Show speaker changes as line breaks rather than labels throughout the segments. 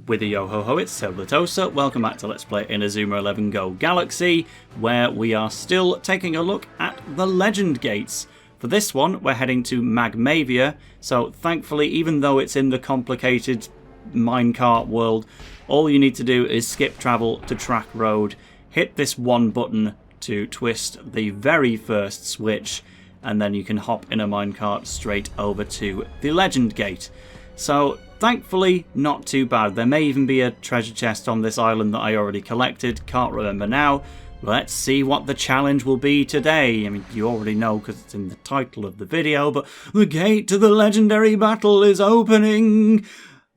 With a yo-ho-ho, it's TaleOfTheToaster. Welcome back to Let's Play Inazuma 11 Go Galaxy, where we are still taking a look at the Legend Gates. For this one, we're heading to Magmavia, so thankfully, even though it's in the complicated minecart world, all you need to do is skip travel to Track Road, hit this one button to twist the very first switch, and then you can hop in a minecart straight over to the Legend Gate. So, thankfully, not too bad. There may even be a treasure chest on this island that I already collected. Can't remember now. Let's see what the challenge will be today. I mean, you already know because it's in the title of the video, but the gate to the legendary battle is opening.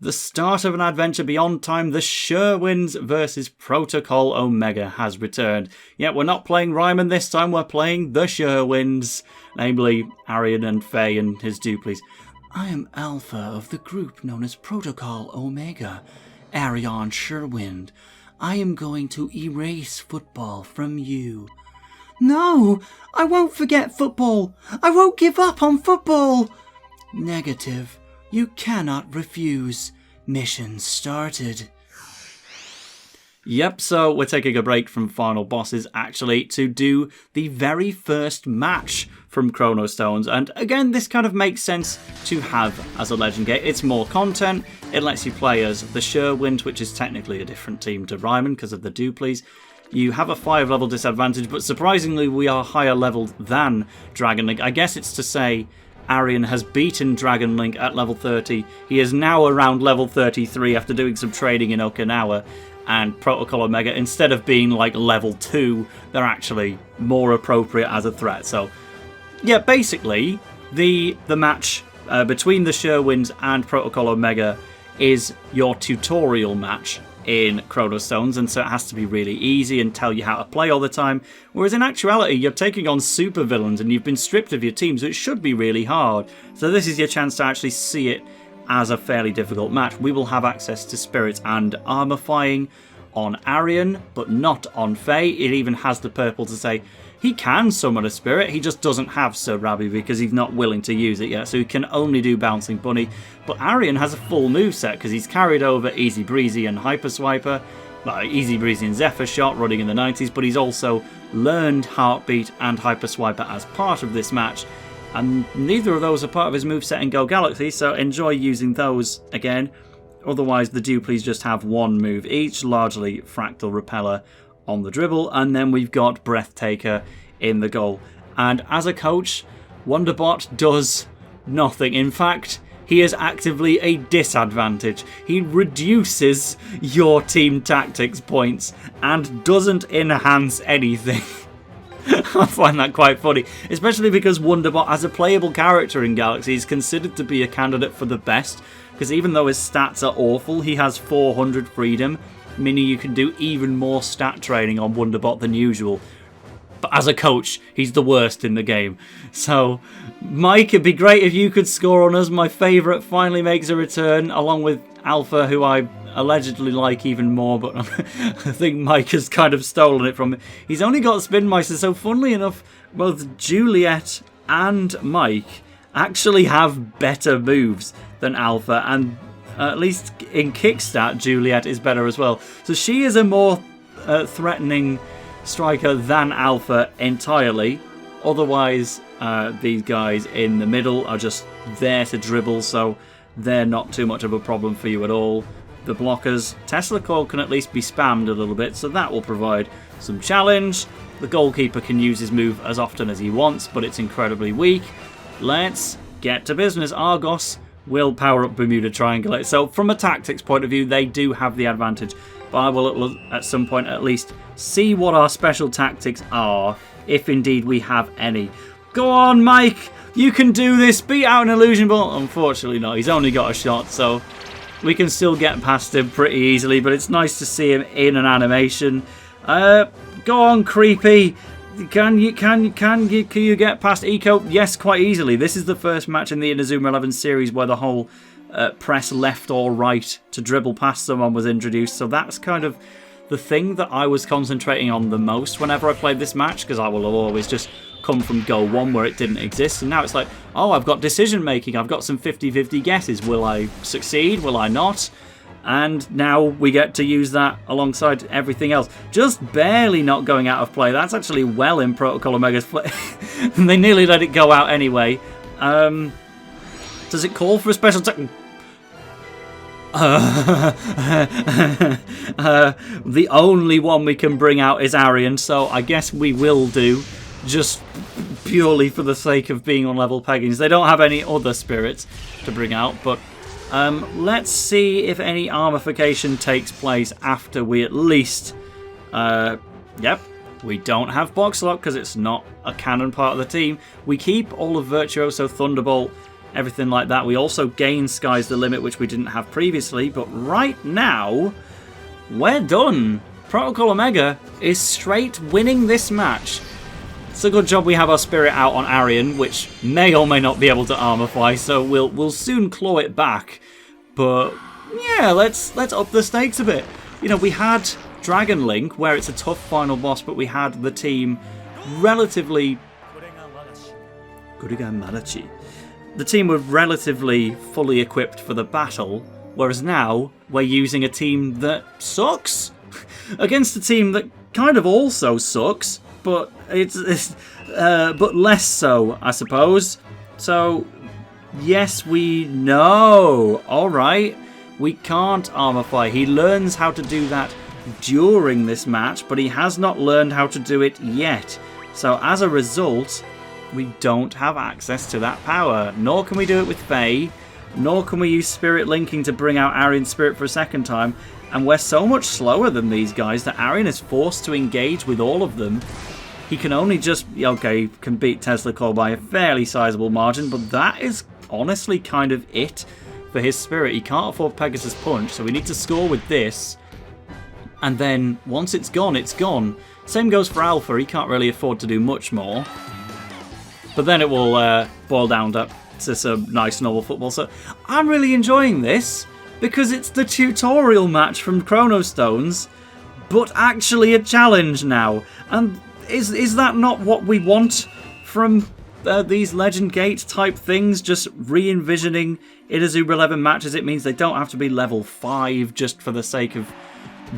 The start of an adventure beyond time, the Sherwinds versus Protocol Omega has returned. Yet we're not playing Ryman this time, we're playing the Sherwinds. Namely, Arian and Fei and his duplies. I am Alpha of the group known as Protocol Omega, Arian Sherwind. I am going to erase football from you. No, I won't forget football. I won't give up on football. Negative. You cannot refuse. Mission started. Yep, so we're taking a break from final bosses actually to do the very first match from Chrono Stones, and again this kind of makes sense to have as a Legend Gate. It's more content, it lets you play as the Sherwind, which is technically a different team to Ryman because of the duplies. You have a 5-level disadvantage, but surprisingly we are higher leveled than Dragon Link. I guess it's to say Arian has beaten Dragon Link at level 30. He is now around level 33 after doing some training in Okinawa. And Protocol Omega, instead of being like level 2, they're actually more appropriate as a threat. So, yeah, basically, the match between the Sherwinds and Protocol Omega is your tutorial match in Chrono Stones, and so it has to be really easy and tell you how to play all the time. Whereas in actuality, you're taking on super villains and you've been stripped of your team, so it should be really hard. So this is your chance to actually see it as a fairly difficult match. We will have access to spirits and armorifying on Arian, but not on Fei. It even has the purple to say he can summon a spirit, he just doesn't have Sir Rabi because he's not willing to use it yet, so he can only do Bouncing Bunny. But Arian has a full moveset because he's carried over Easy Breezy and Hyper Swiper, well, Easy Breezy and Zephyr Shot running in the 90s, but he's also learned Heartbeat and Hyper Swiper as part of this match. And neither of those are part of his moveset in Go Galaxy, so enjoy using those again. Otherwise, the duplies just have one move each, largely Fractal Repeller on the dribble, and then we've got Breathtaker in the goal. And as a coach, Wonderbot does nothing. In fact, he is actively a disadvantage. He reduces your team tactics points and doesn't enhance anything. I find that quite funny, especially because Wonderbot as a playable character in Galaxy is considered to be a candidate for the best, because even though his stats are awful, he has 400 freedom, meaning you can do even more stat training on Wonderbot than usual. But as a coach, he's the worst in the game. So, Mike, it'd be great if you could score on us. My favourite finally makes a return, along with Alpha, who I allegedly like even more, but I think Mike has kind of stolen it from me. He's only got Spin Meister, so funnily enough, both Juliet and Mike actually have better moves than Alpha, and at least in Kickstat, Juliet is better as well. So she is a more threatening striker than Alpha entirely. Otherwise, these guys in the middle are just there to dribble, so they're not too much of a problem for you at all. The blockers, Tesla Core can at least be spammed a little bit, so that will provide some challenge. The goalkeeper can use his move as often as he wants, but it's incredibly weak. Let's get to business. Argos will power up Bermuda Triangulate. So from a tactics point of view, they do have the advantage, but I will at some point at least see what our special tactics are, if indeed we have any. Go on, Mike! You can do this! Beat out an illusion ball! Unfortunately not, he's only got a shot, so we can still get past him pretty easily, but it's nice to see him in an animation. Go on, Creepy! Can you get past Eco? Yes, quite easily. This is the first match in the Inazuma 11 series where the whole press left or right to dribble past someone was introduced, so that's kind of the thing that I was concentrating on the most whenever I played this match, because I will always just come from Go 1 where it didn't exist, and now it's like, oh, I've got decision making, I've got some 50-50 guesses. Will I succeed? Will I not? And now we get to use that alongside everything else. Just barely not going out of play. That's actually well in Protocol Omega's play. They nearly let it go out anyway. Does it call for a special attack? The only one we can bring out is Arian, so I guess we will do. Just purely for the sake of being on level peggings. They don't have any other spirits to bring out, but let's see if any armorification takes place after we at least... Yep, we don't have Box Lock because it's not a canon part of the team. We keep all of Virtuoso, Thunderbolt, everything like that. We also gain Sky's the Limit, which we didn't have previously, but right now, we're done. Protocol Omega is straight winning this match. It's a good job we have our Spirit out on Arian, which may or may not be able to armorify, so we'll soon claw it back. But yeah, let's up the stakes a bit. You know, we had Dragon Link, where it's a tough final boss, but we had the team relatively... The team were relatively fully equipped for the battle, whereas now we're using a team that sucks against a team that kind of also sucks. But but less so, I suppose. So, yes, we know. All right, we can't armorify. He learns how to do that during this match, but he has not learned how to do it yet. So, as a result, we don't have access to that power. Nor can we do it with Fei. Nor can we use Spirit Linking to bring out Arian's Spirit for a second time. And we're so much slower than these guys that Arian is forced to engage with all of them. He can only just... Okay, can beat Tesla Core by a fairly sizable margin, but that is honestly kind of it for his Spirit. He can't afford Pegasus Punch, so we need to score with this. And then, once it's gone, it's gone. Same goes for Alpha. He can't really afford to do much more. But then it will boil down to some nice normal football. So I'm really enjoying this, because it's the tutorial match from Chrono Stones, but actually a challenge now. And is that not what we want from these Legend Gate type things? Just re-envisioning Inazuma 11 matches. It means they don't have to be level 5 just for the sake of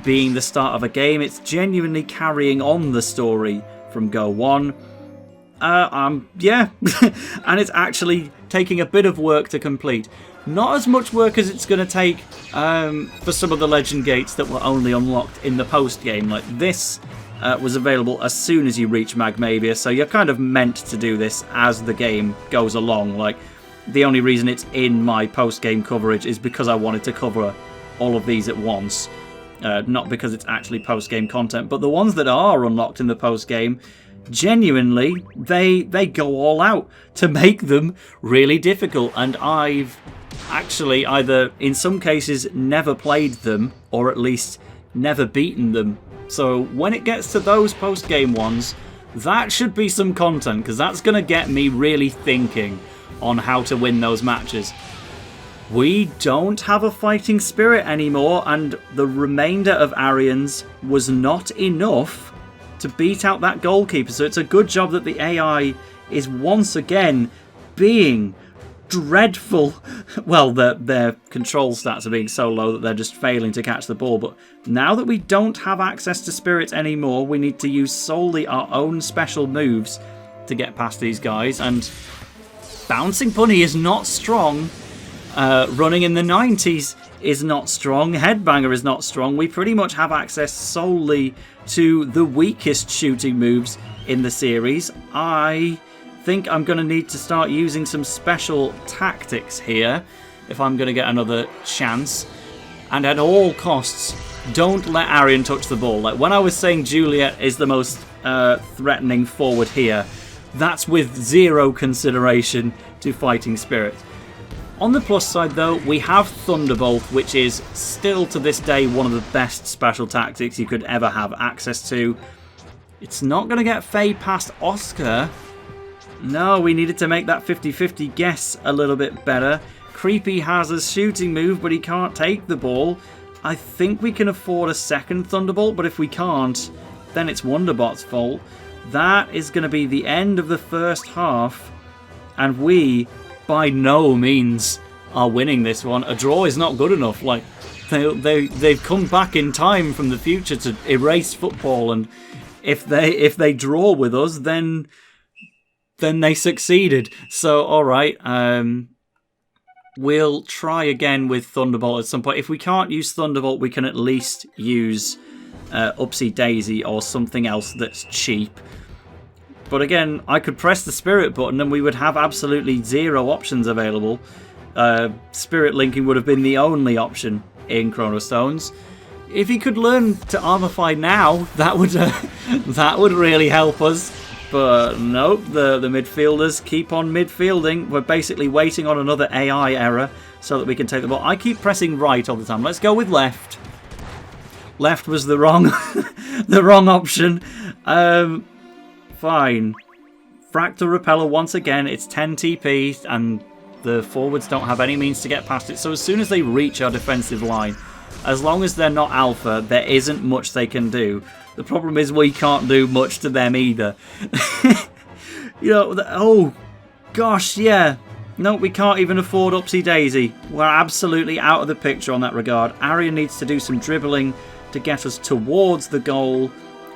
being the start of a game. It's genuinely carrying on the story from Go 1. Yeah, and it's actually taking a bit of work to complete. Not as much work as it's going to take for some of the Legend Gates that were only unlocked in the post-game. Like this was available as soon as you reach Magmavia, so you're kind of meant to do this as the game goes along. Like, the only reason it's in my post-game coverage is because I wanted to cover all of these at once. Not because it's actually post-game content, but the ones that are unlocked in the post-game, genuinely, they go all out to make them really difficult. And I've actually either, in some cases, never played them, or at least never beaten them. So when it gets to those post-game ones, that should be some content, because that's going to get me really thinking on how to win those matches. We don't have a fighting spirit anymore, and the remainder of Arian's was not enough to beat out that goalkeeper. So it's a good job that the AI is once again being dreadful. Well, their control stats are being so low that they're just failing to catch the ball. But now that we don't have access to spirits anymore, we need to use solely our own special moves to get past these guys. And Bouncing Bunny is not strong. Running in the 90s is not strong. Headbanger is not strong. We pretty much have access solely to the weakest shooting moves in the series. I think I'm going to need to start using some special tactics here if I'm going to get another chance. And at all costs, don't let Arian touch the ball. Like when I was saying Juliet is the most threatening forward here, that's with zero consideration to Fighting Spirit. On the plus side, though, we have Thunderbolt, which is still to this day one of the best special tactics you could ever have access to. It's not going to get Fei past Oscar. No, we needed to make that 50-50 guess a little bit better. Creepy has a shooting move, but he can't take the ball. I think we can afford a second Thunderbolt, but if we can't, then it's Wonderbot's fault. That is going to be the end of the first half, and we by no means are winning this one. A draw is not good enough. Like, They've come back in time from the future to erase football, and if they draw with us, then they succeeded. So all right, we'll try again with Thunderbolt at some point. If we can't use Thunderbolt, we can at least use Upsy Daisy or something else that's cheap. But again, I could press the Spirit button and we would have absolutely 0 options available. Spirit linking would have been the only option in Chrono Stones. If he could learn to Armify now, that would really help us. But nope, the midfielders keep on midfielding. We're basically waiting on another AI error so that we can take the ball. I keep pressing right all the time. Let's go with left. Left was the wrong the wrong option. Fine. Fractal Repeller once again. It's 10 TP and the forwards don't have any means to get past it. So as soon as they reach our defensive line, as long as they're not alpha, there isn't much they can do. The problem is we can't do much to them either. Oh, gosh, yeah. No, we can't even afford Upsy Daisy. We're absolutely out of the picture on that regard. Arian needs to do some dribbling to get us towards the goal,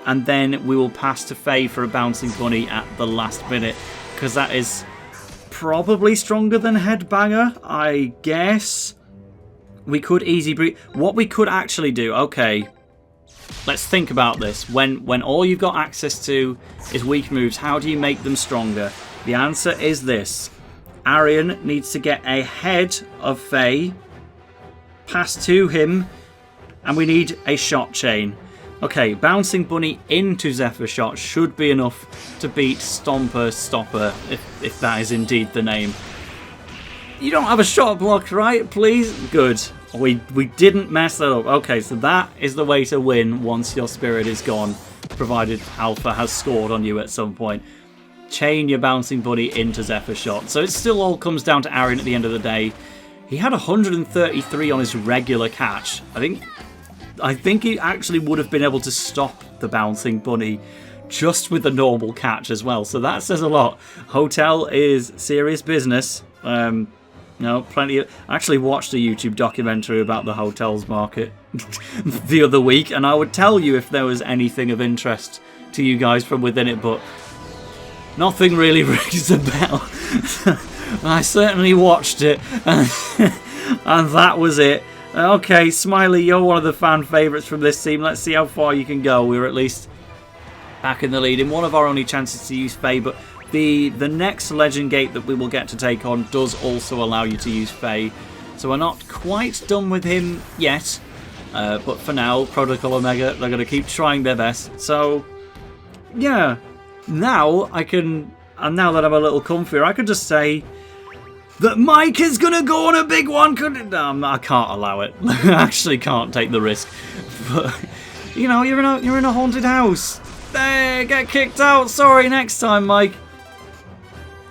and then we will pass to Fei for a bouncing bunny at the last minute, because that is probably stronger than Headbanger, I guess. We could easy breathe. What we could actually do, okay, let's think about this. When all you've got access to is weak moves, how do you make them stronger? The answer is this. Arian needs to get ahead of Fei, pass to him, and we need a shot chain. Okay, Bouncing Bunny into Zephyr Shot should be enough to beat Stomper Stopper, if that is indeed the name. You don't have a shot block, right? Please? Good. We didn't mess that up. Okay, so that is the way to win once your spirit is gone, provided Alpha has scored on you at some point. Chain your Bouncing Bunny into Zephyr Shot. So it still all comes down to Arian at the end of the day. He had 133 on his regular catch. I think he actually would have been able to stop the Bouncing Bunny just with the normal catch as well. So that says a lot. Hotel is serious business. Plenty of... I actually watched a YouTube documentary about the hotels market the other week, and I would tell you if there was anything of interest to you guys from within it, but nothing really rings a bell. I certainly watched it, and that was it. Okay, Smiley, you're one of the fan favourites from this team. Let's see how far you can go. We're at least back in the lead in one of our only chances to use Fei, but the next Legend Gate that we will get to take on does also allow you to use Fei. So we're not quite done with him yet, but for now, Protocol Omega, they're going to keep trying their best. So, yeah, now I can, and now that I'm a little comfier, I could just say that Mike is going to go on a big one. I can't allow it. I actually can't take the risk. But, you're in a haunted house. There, get kicked out. Sorry, next time, Mike.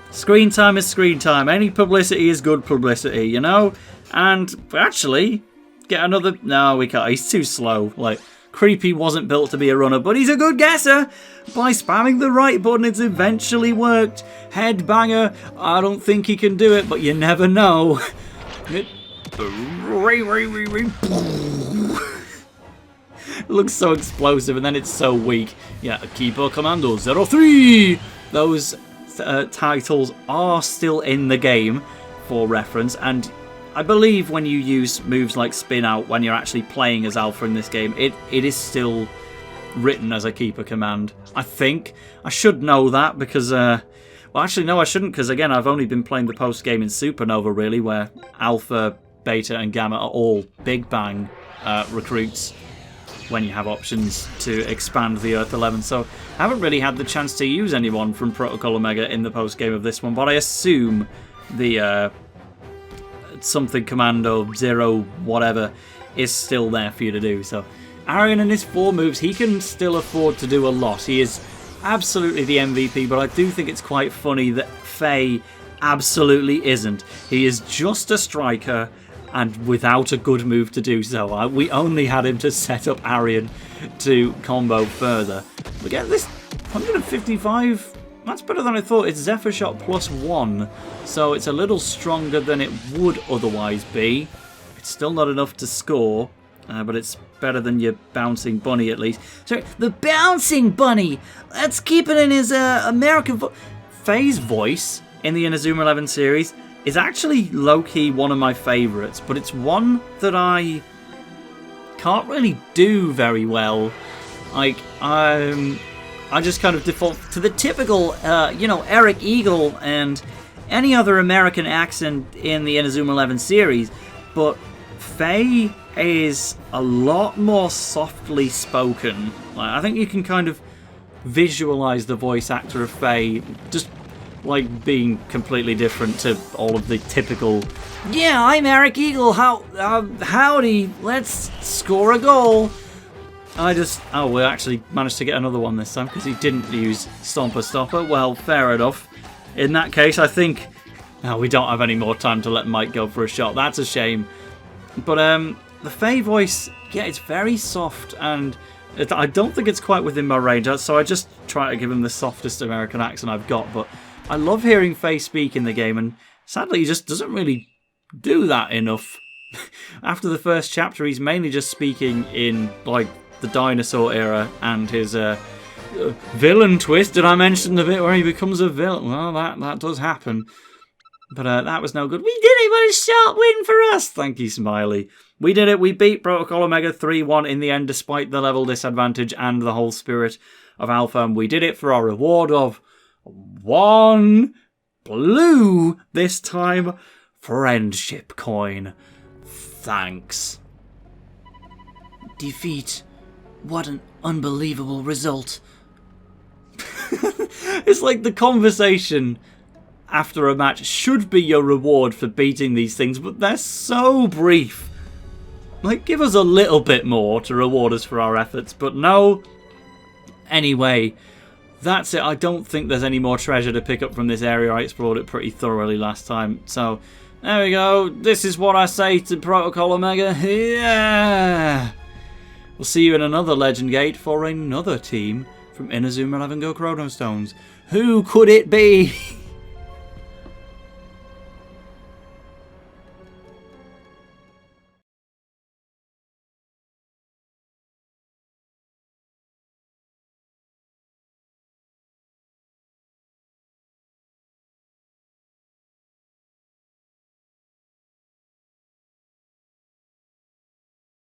Screen time is screen time. Any publicity is good publicity, And actually, get another... No, we can't. He's too slow. Creepy wasn't built to be a runner, but he's a good guesser. By spamming the right button, it's eventually worked. Headbanger, I don't think he can do it, but you never know. It looks so explosive, and then it's so weak. Yeah, Keeper Commando 03. Those titles are still in the game for reference, and I believe when you use moves like Spin Out when you're actually playing as Alpha in this game, it is still written as a Keeper command. I think. I should know that because, well, actually, no, I shouldn't, because, again, I've only been playing the post-game in Supernova, really, where Alpha, Beta, and Gamma are all Big Bang recruits when you have options to expand the Earth 11. So I haven't really had the chance to use anyone from Protocol Omega in the post-game of this one, but I assume the something Commando 0 whatever is still there for you to do. So Arian and his 4 moves, he can still afford to do a lot. He is absolutely the MVP, but I do think it's quite funny that Fei absolutely isn't. He is just a striker and without a good move to do so. We only had him to set up Arian to combo further. We get this 155. That's better than I thought. It's Zephyr Shot +1, so it's a little stronger than it would otherwise be. Still not enough to score, but it's better than your bouncing bunny at least. So the bouncing bunny! Let's keep it in his American voice. Fei's voice in the Inazuma 11 series is actually low-key one of my favourites, but it's one that I can't really do very well. Like, I just kind of default to the typical, Eric Eagle and any other American accent in the Inazuma 11 series, but Fei is a lot more softly spoken. Like, I think you can kind of visualize the voice actor of Fei just like being completely different to all of the typical, yeah, I'm Eric Eagle, howdy, let's score a goal. We actually managed to get another one this time because he didn't use Stomper Stopper. Well, fair enough. In that case, I think we don't have any more time to let Mike go for a shot. That's a shame. But the Fei voice, yeah, it's very soft, and I don't think it's quite within my range, so I just try to give him the softest American accent I've got. But I love hearing Fei speak in the game, and sadly he just doesn't really do that enough. After the first chapter, he's mainly just speaking in, like, the dinosaur era and his villain twist. Did I mention the bit where he becomes a villain? Well, that does happen. But that was no good. We did it! What a short win for us! Thank you, Smiley. We did it. We beat Protocol Omega 3-1 in the end, despite the level disadvantage and the whole spirit of Alpha. And we did it for our reward of 1 blue, this time, friendship coin. Thanks. Defeat. What an unbelievable result. It's like the conversation after a match should be your reward for beating these things, but they're so brief. Like, give us a little bit more to reward us for our efforts, but no. Anyway, that's it. I don't think there's any more treasure to pick up from this area. I explored it pretty thoroughly last time, so there we go. This is what I say to Protocol Omega. Yeah! We'll see you in another Legend Gate for another team from Inazuma 11 Go Chrono Stones. Who could it be?